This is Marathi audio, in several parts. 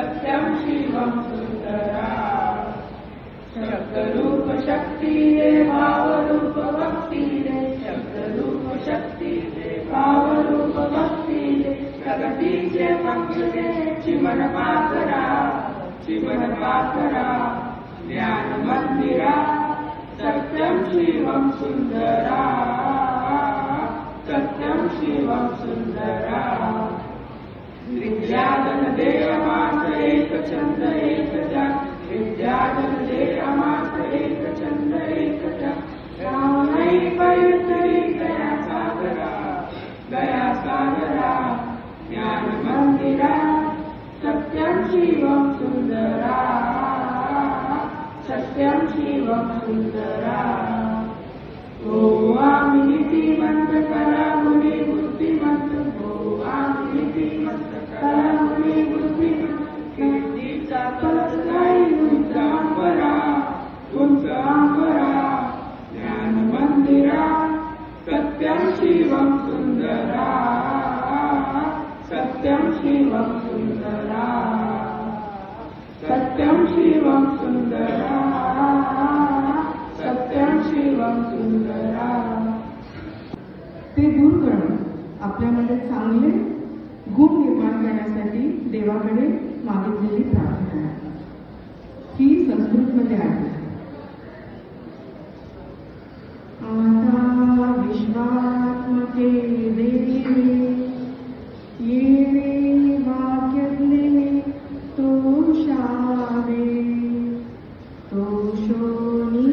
सत्यं शिवं सुंदरा शब्दरूप शक्ती रे भावरूप भक्ती रे शब्दरूप शक्ती रे भावरूप भक्ती रे प्रगतीचे पंख रे चिमण पाकरा ज्ञान मंदिरा सत्यं शिवं सुंदरा सत्यं शिवं सुंदरा विद्याधन दे अमास एक छंद एक जन विद्याधन दे अमास एक छंद एक जन रामई पवित्री गया सागरा ज्ञान मंदिरा सत्यं शिवं सुंदरा सत्यं शिवं सुंदरा ओवामिति मंत्र कला मुनि बुद्धिमंत ओवामिति मंत्र कला मुनि बुद्धिमंत कीर्तीचा कलश गाई उंचांबरा ज्ञान मंदिरा सत्यं शिवं सुंदरा सत्यं शिवं सुंदरा सत्यं शिवं सुंदरा सत्यं शिवं सुंदरा। ते दूर करून आपल्यामध्ये चांगले गुण निर्माण करण्यासाठी देवाकडे मागितलेली प्रार्थना आहे. ही संस्कृतमध्ये आहे. आता विश्वात्मके देवी ये वाक्यज्ञे तोषावे तोषोनी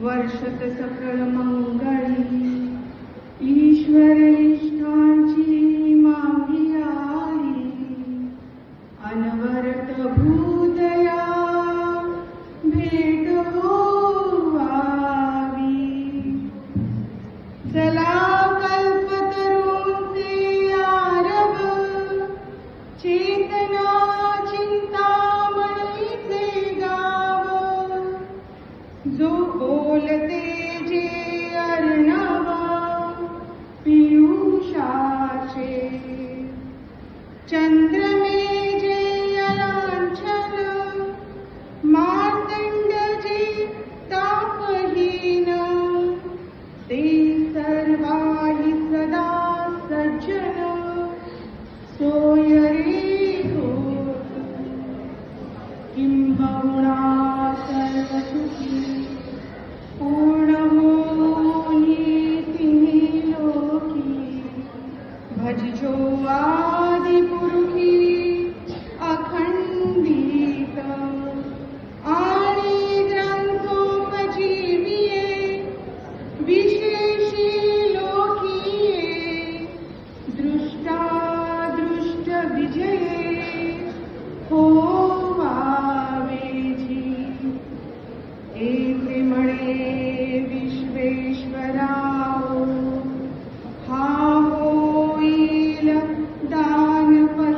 वर्षत सकळ मंगळी ईश्वर इष्टांची मागी आई अनवरत भूदया भेट होवावी चला कल्पतरूंचे आरव चेतना चिंतामणीचे गाव जो बोलते जे अर्णवा पियुषाचे चंद्रमे जे अलांछन मार्तंड जे तापहीन ते सर्वाहि सदा सज्जन सोय रे होत किंबहुना सर्वसुखी पूर्ण होनी तिन्ही लोकी भजजो आदि पुरुषी अखंडित आणि ग्रंथोपजीविये विशेषी लोकीये दृष्टादृष्ट विजये होवावेजी एक म्हणे विश्वेश्वराव हा होईल दानपती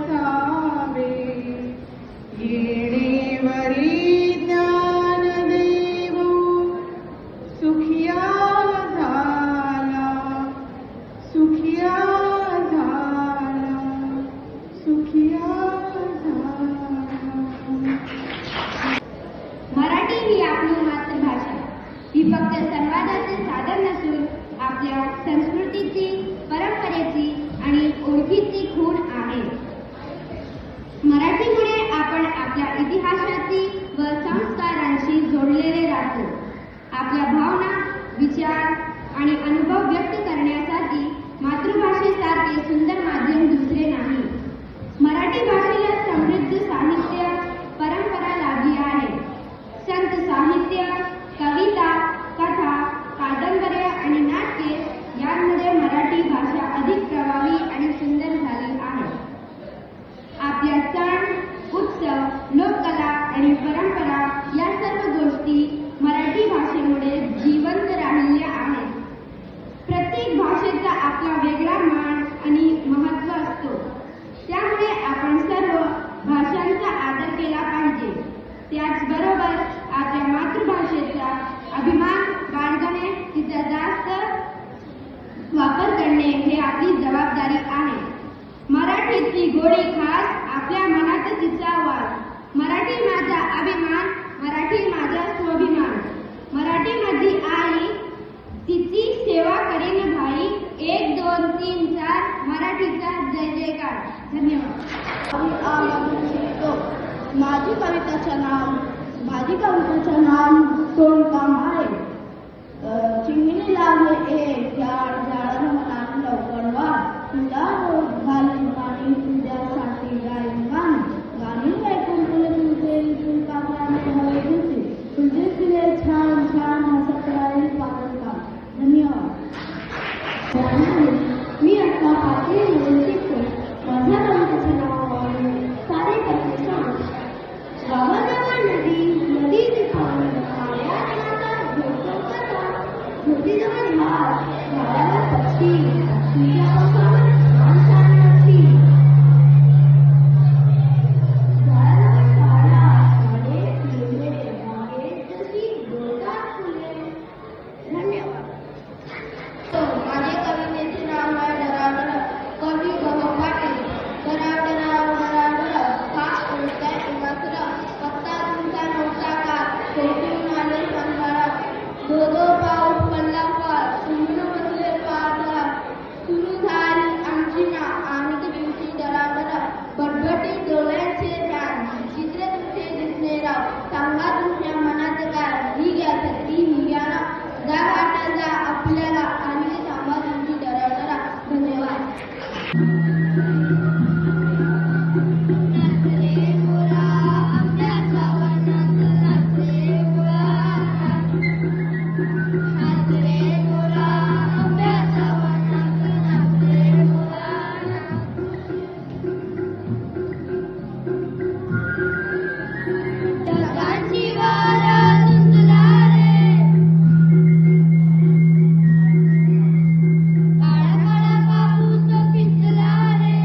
मराठीतली गोडी खास आपल्या मनात तिचा वास. मराठी माझा अभिमान, मराठी माझा स्वाभिमान. मराठीमधली आई तिची सेवा करीन भाई. 1 2 3 4 मराठीचा जय जयकार. धन्यवाद. माझी कविताचं नाव सोनकाम आहे. चिमणी लागले एक झाड, झाडानं म्हणाली लवकर वाढ. तुला रोज घालीन गाणी, तुझ्यासाठी गाईन गाणी. गाणी ऐकून तुला तुझे कापडाने हवे तुझे. तुझे तिले छान छान हसत राहील पाहत का. धन्यवाद. मी आता पाचवी शिकतो. माझ्या कवितेचं नाव आहे सारे कथेचे नाव. गावाजवळ नदीचे पाणी, पाया जनाचा झोपतो कसा. झोपीजवळ झाड, झाडाला पक्षी, पक्षीच्या पंखावर छान छान पक्षी. झाडाजवळ झाडा, झाडे फुले, बागेत जशी डोलतात फुले. धन्यवाद. माझे कवितेचे नाव आहे डराडर. कवी गह पाटील. डराडर खास कोणत्या एकाग्र. पत्ता तुमचा नव्हता का, शेतीहून आले संसारात. धो पाऊस पडला फार, सुमन बसले पारला. सुरू झाली आमची ना आम्ही दिवशी डराडर. बटबटी डोळ्यांचे ध्यान, चित्र तुमचे दिसणे राव. सांगा तुमच्या मनात काय, ही घ्या सत्ती ही घ्या ना. जा वाटा जा आपल्याला, आम्ही सांगा तुमची डराडरा. धन्यवाद. काळा काळा कापूस पिंजला रे.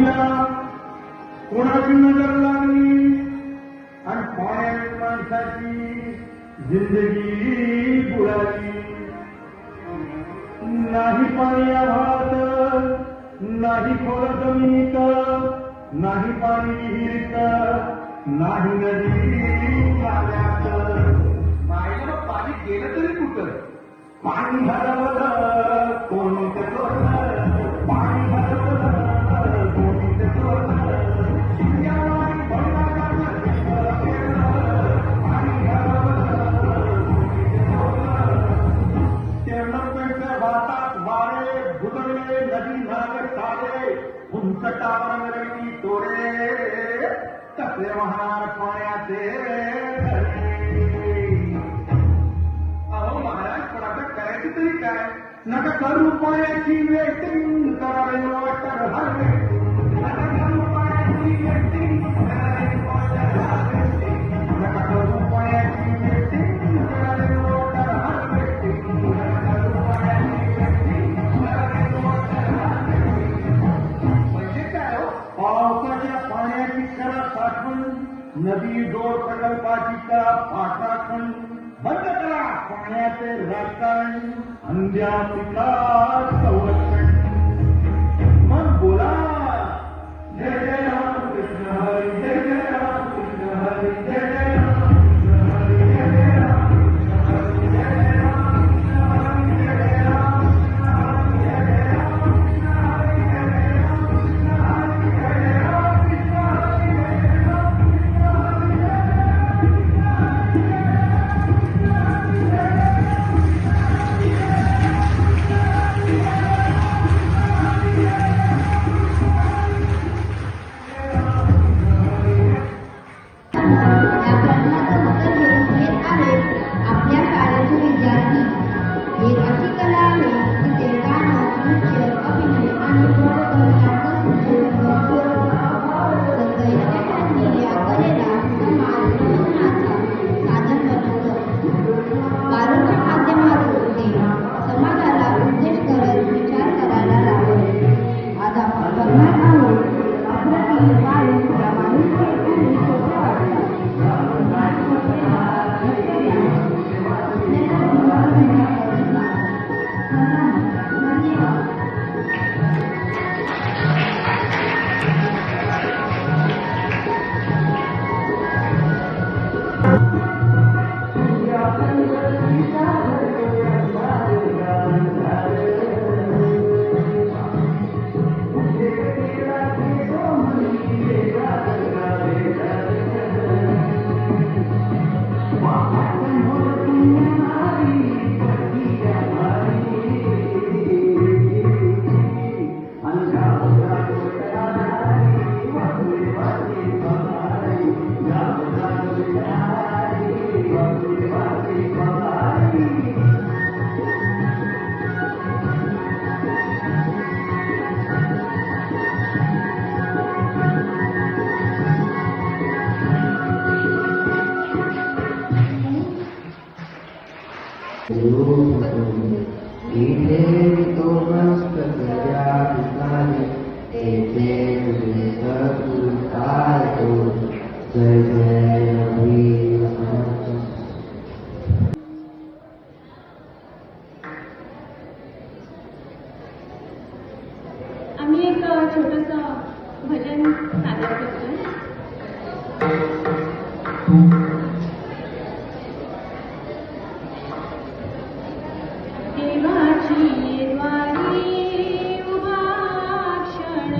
पाणीला कोणाची नजर लागली आणि पाण्यात माणसाची जिंदगी बुडाली. नाही पाणी आभाळात, नाही खोल जमिनीत, नाही पाणी विहिरीत, नाही नदी नाल्यात. पाहिलं पाणी गेलं तरी कुठं? पाणी हरवलं कोणीच चोरलं, पाणी हरवलं कोणीच चोरलं. शिंग्यावाणी भरला पाणी हरवलं कोणीच चोरलं. तेवढं भातात वारे गुदरले, नदी नाले सारे उंचटावर मिरवली तोरे, कसे वाहणार पाण्याचे धरे. अहो महाराज, पण आता करायचं तरी काय? नका करू पाण्याची वेटिंग, करावे वॉटर हार्वेस्टिंग. नका करू पाण्याची वेटिंग, करावे वॉटर हार्वेस्टिंग. नका करू पाण्याची वेटिंग, करावे वॉटर हार्वेस्टिंग. नका करू पाण्याची वेटिंग, करावे वॉटर हार्वेस्टिंग. म्हणजे काय हो? पावसाच्या पाण्याची करा साठवण, नदी जोड प्रकल्पाची करा पाठराखण. बंद करा पाण्याचे राखण, अंध्या पिकात संरक्षण. मग बोला जय जय राम कृष्ण हरी, जय जय राम कृष्ण हरी, जय जय राम कृष्ण हरी, जय जय राम कृष्ण हरी, जय जय राम कृष्ण हरी, जय जय राम कृष्ण हरी, जय जय राम कृष्ण हरी, जय जय राम कृष्ण हरी, जय जय राम कृष्ण हरी, जय जय राम या प्रश्नाचं उत्तर देऊन येत आहेत आपल्या शाळेचे विद्यार्थी. एक अशी कला आहे की ते गाणं, नृत्य, अभिनय आणि प्रबोधन यांचं सुंदर संगीत या कलेला समाज प्रबोधनाचा साधन बनवलं. गारोच्या माध्यमातून ते समाजाला उद्देश करत विचार करायला लागले. आज आपण बघणार आहोत अप्रतिम वाळू प्रामाणिक आणि सोपे वाटतात. आम्ही एक छोटंसं भजन सादर करतोय. देवाची द्वारी उभा क्षण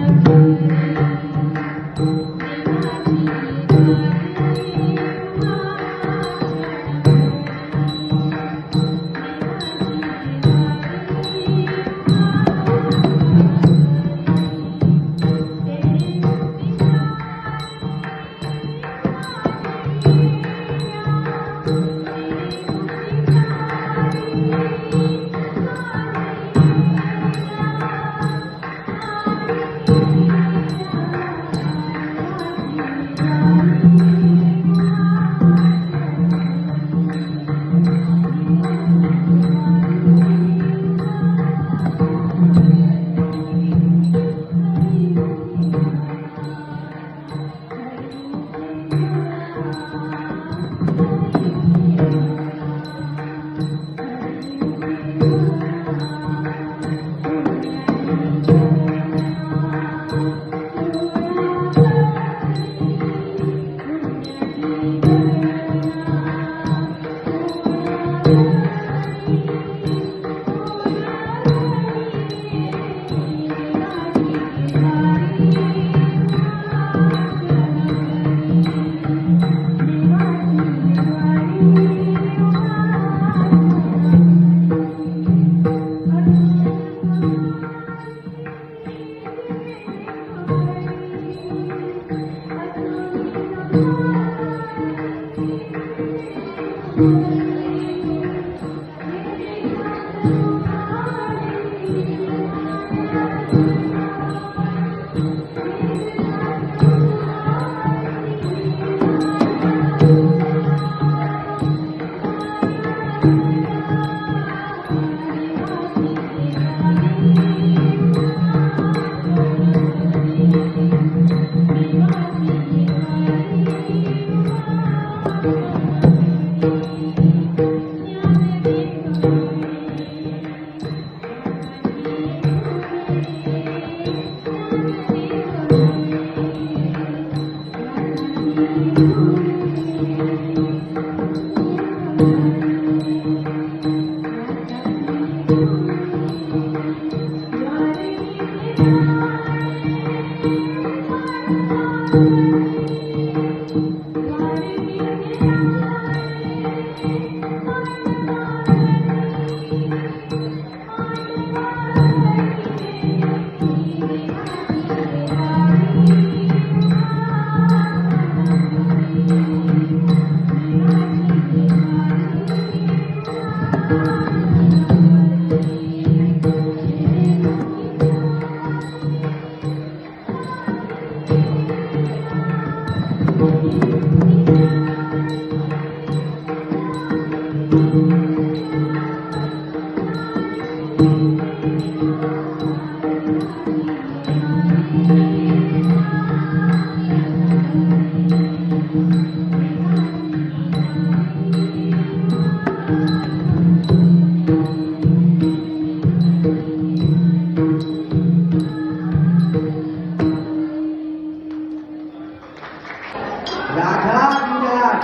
राधाधिराज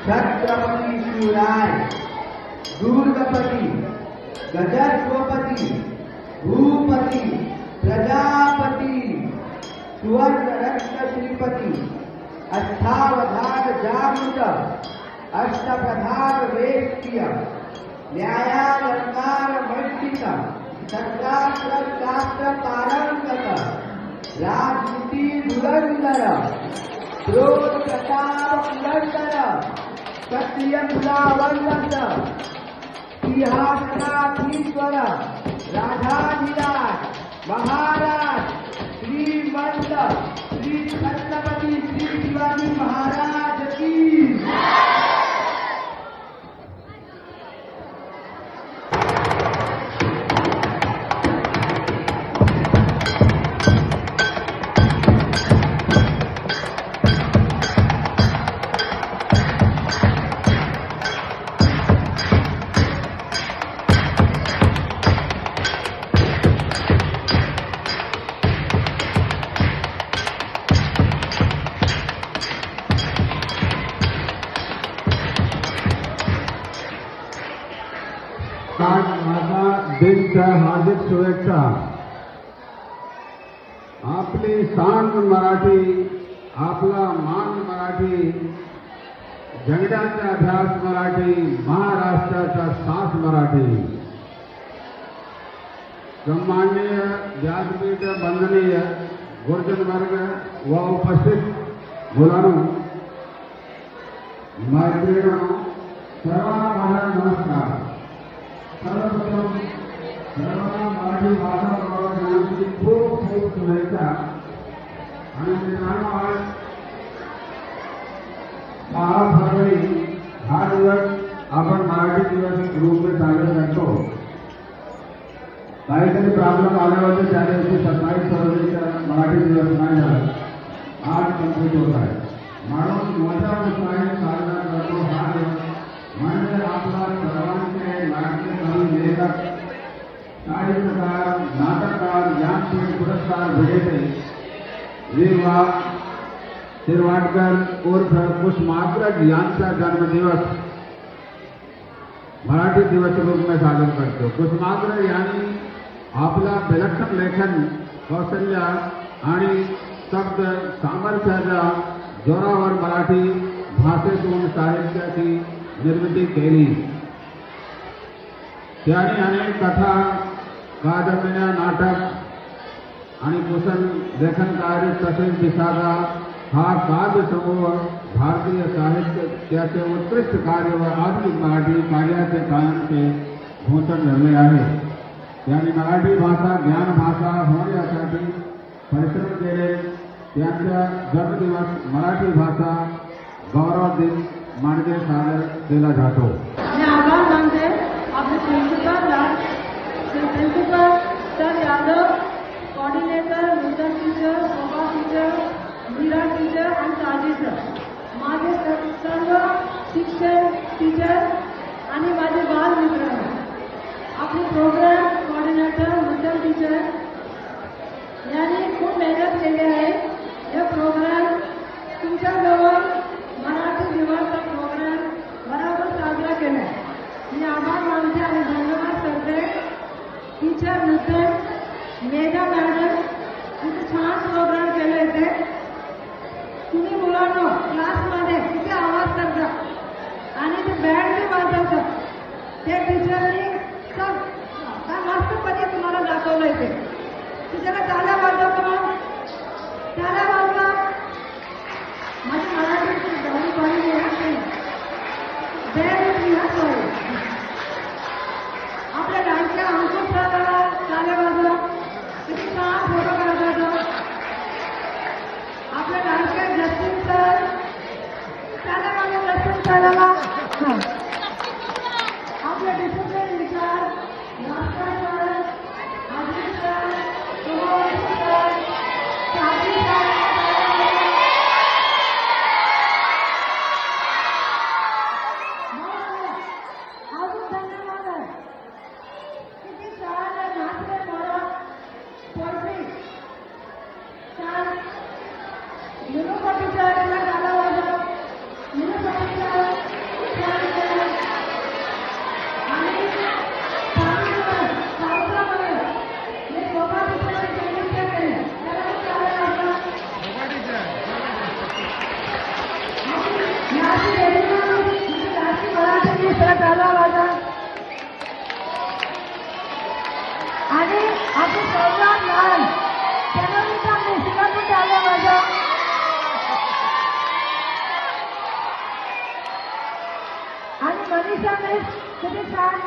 छत्रपती शिवराय दुर्गपती गजस्वपती भूपती प्रजापती सुवर्ण रत्न श्रीपती अष्टावधान जामृत अष्टप्रधान वेश्य न्यायालंकार मंडित सत्यास्त्र शास्त्र पारंगत राजनीति धुरंधर क्रोध प्रताप पुरंदर क्षत्रिय कुलावल्लभ सिंहासनाधीश्वर राधाधिराज महाराज श्रीमंत श्री छत्रपती श्री शिवाजी महाराज की आज माझा दिनच्या हार्दिक शुभेच्छा. आपली सांग मराठी, आपला मान मराठी, जगण्याचा अभ्यास मराठी, महाराष्ट्राचा सास मराठी. सन्माननीय व्यासपीठ वंदनीय गुरुजन वर्ग व उपस्थित मुलांनो, मैत्रिणींनो, सर्वांना माझा नमस्कार. सर्वप्रथम सर्वांना मराठी भाषा प्रवर्धनाची खूप खूप शुभेच्छा. आणि मित्रांनो, आज 6 फरवरी हा दिवस आपण मराठी दिवस रूप में साजरा करतो. काहीतरी प्रॉब्लेम आले होते त्या दिवशी 27 फरवरीचा मराठी दिवस नाही झाला, आज कंप्लीट होत आहे. म्हणून मोठ्या उत्साहाने साजरा करतो हा दिवस. म्हणजे आपला सर्वांचे लाडके कवी लेखक, साहित्यकार, नाटककार, ज्ञानपीठ पुरस्कार विजेते वीरवा शिरवाडकर उर्फ कुसुमाग्रज यांचा जन्मदिवस मराठी दिवस रूप में साजरा करतो. कुसुमाग्रज यांनी आपला विलक्षण लेखन कौशल्य आणि शब्द सामर्थ्याच्या जोरावर मराठी भाषेतून साहित्याची निर्मिती केली. त्यांनी अनेक कथा, कादंबऱ्या, नाटक आणि कुशल लेखन कार्य तसेच विसागा हा काव्यसमूह भारतीय साहित्याचे उत्कृष्ट कार्य व आधुनिक मराठी कार्याचे कायमचे घोषण धरले आहे. यांनी मराठी भाषा ज्ञान भाषा होण्यासाठी परिश्रम केले. त्यांचा जन्मदिवस मराठी भाषा गौरव दिन मानले साजरा केला जातो. मैं आभार मानते आपके प्रिंसिपल सर यादव, कोऑर्डिनेटर नूतन टीचर, शोभा टीचर, मीरा टीचर आणि साजी सर, माझे सर्व शिक्षक टीचर आणि माझे बाल मित्र, आपले प्रोग्राम कोऑर्डिनेटर नूतन टीचर यांनी खूप मेहनत केली आहे. हे प्रोग्राम तुमच्याजवळ मराठी दिवसचा प्रोग्राम बरोबर साजरा केला. मी आभार मानते आणि धन्यवाद करते टीचर नूतन, मेघा मॅडम, किती छान प्रोग्राम केले होते. तुम्ही मुलांनो क्लासमध्ये किती आवाज करता आणि ते बँड बी वाजवतात. ते टीचरनी सब मस्तपणे तुम्हाला दाखवलं येते. टीचरला टाळ्या वाजवतो मग टाळ्या वाजवा. माझी मराठीची गाणी पाहिजे आपल्या डान्सच्या अंकुश सराला टाळ्या वाजवा. किती छान फोटो काढत होतो. आपल्या डान्सच्या जस्टिन सर टाळ्या वाजवा. जस्टिन सराला आपल्या डिसिप्लिन विचार रास्ता सर, अजित सर, सुमोल सर, साजी सर, अजून धन्यवाद आहे. किती छान नाचले मोरा पोल्ट्री छान युनिव्हर्सिटीच्या गाला वाजव युनिव्हर्सिटीच्या छान केलं आणि पावसामध्ये हे शोभा टीचरांनी नृत्य केले. त्याला खूप चांगलं वाटलं. याची मराठी दुसरा टाळा वाजा आणि आपले सर्वात लहान प्रणविता मिश्रा पण टाळा वाजा. आणि मनीषा मिस किती छान